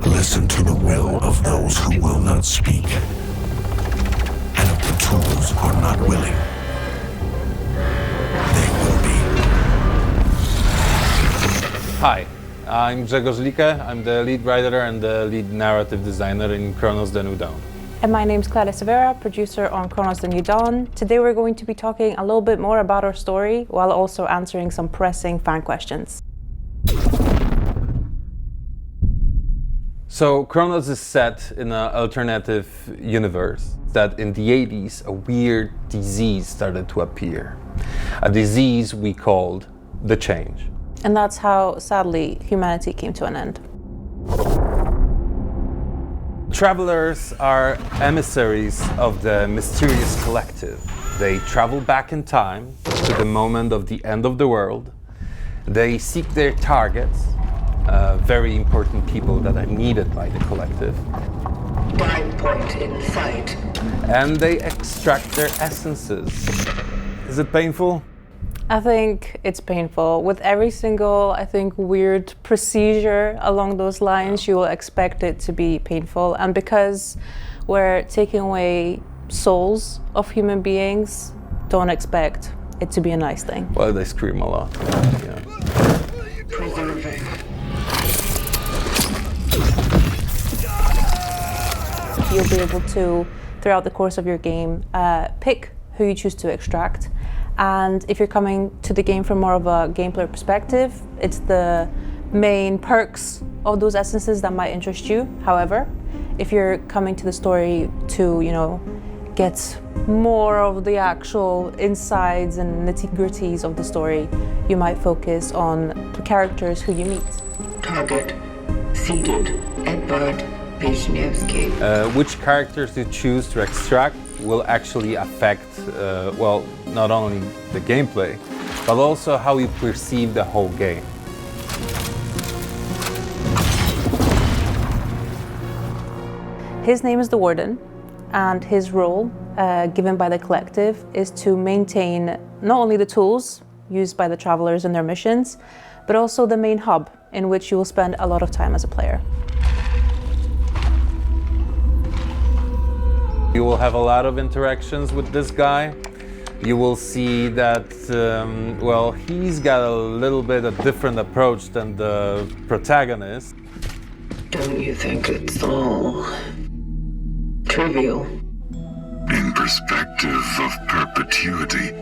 Listen to the will of those who will not speak, and if the tools are not willing, they will be. Hi, I'm Grzegorz Like. I'm the lead writer and the lead narrative designer in Cronos The New Dawn. And my name's Clara Severa, producer on Cronos The New Dawn. Today we're going to be talking a little bit more about our story while also answering some pressing fan questions. So Cronos is set in an alternative universe that in the 80s a weird disease started to appear. A disease we called the Change. And that's how, sadly, humanity came to an end. Travelers are emissaries of the mysterious collective. They travel back in time to the moment of the end of the world. They seek their targets, very important people that are needed by the collective. Bind point in sight. And they extract their essences. Is it painful? I think it's painful. With every single, I think, weird procedure along those lines, you will expect it to be painful. And because we're taking away souls of human beings, don't expect it to be a nice thing. Well, they scream a lot. Yeah. Preserving. You'll be able to, throughout the course of your game, pick who you choose to extract. And if you're coming to the game from more of a gameplay perspective, it's the main perks of those essences that might interest you. However, if you're coming to the story to, get more of the actual insides and nitty-gritties of the story, you might focus on the characters who you meet. Target. Seated. Edward Wisniewski. Which characters you choose to extract will actually affect, not only the gameplay, but also how you perceive the whole game. His name is the Warden, and his role, given by the collective, is to maintain not only the tools used by the travelers in their missions, but also the main hub in which you will spend a lot of time as a player. You will have a lot of interactions with this guy. You will see that, he's got a little bit of different approach than the protagonist. Don't you think it's all trivial? In perspective of perpetuity,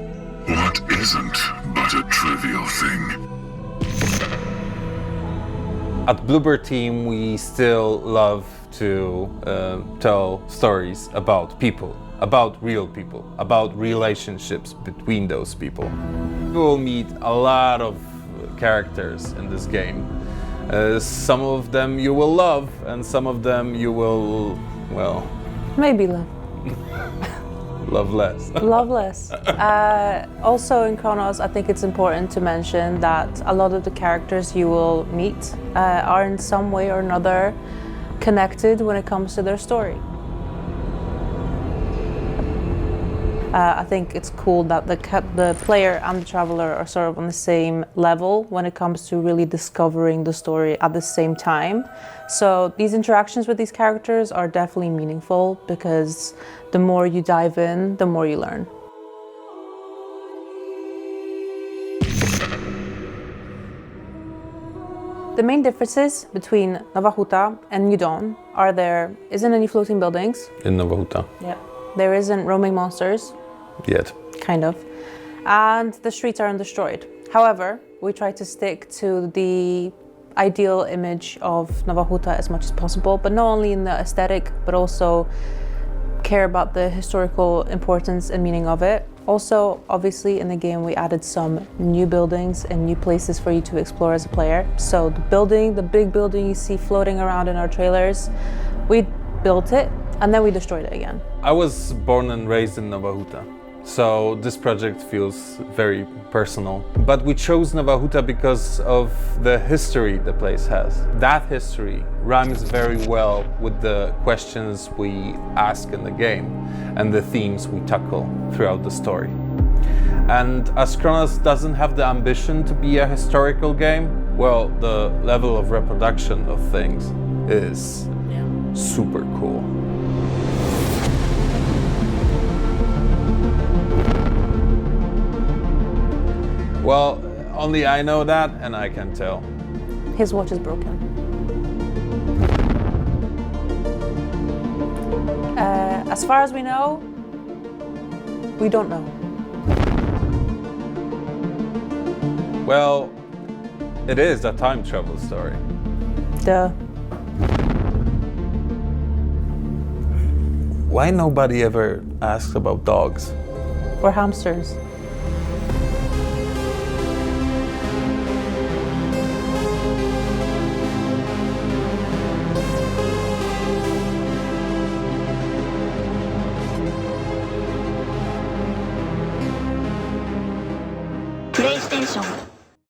what isn't but a trivial thing? At Bloober Team, we still love to tell stories about people, about real people, about relationships between those people. You will meet a lot of characters in this game. Some of them you will love, and some of them you will, Maybe love. love less. Love less. Also in Cronos, I think it's important to mention that a lot of the characters you will meet are in some way or another connected when it comes to their story. I think it's cool that the player and the traveler are sort of on the same level when it comes to really discovering the story at the same time. So these interactions with these characters are definitely meaningful because the more you dive in, the more you learn. The main differences between Nova Huta and New Dawn are there isn't any floating buildings. In Nova Huta. Yeah. There isn't roaming monsters. Yet. Kind of. And the streets are undestroyed. However, we try to stick to the ideal image of Nova Huta as much as possible, but not only in the aesthetic, but also care about the historical importance and meaning of it. Also, obviously, in the game, we added some new buildings and new places for you to explore as a player. So the big building you see floating around in our trailers, we built it and then we destroyed it again. I was born and raised in Nova Huta, so this project feels very personal. But we chose Nova Huta because of the history the place has. That history rhymes very well with the questions we ask in the game and the themes we tackle throughout the story. And as Cronos doesn't have the ambition to be a historical game, Well, the level of reproduction of things is super cool. Well, only I know that, and I can tell. His watch is broken. As far as we know, we don't know. Well, it is a time travel story. Duh. Why nobody ever asks about dogs? Or hamsters. PlayStation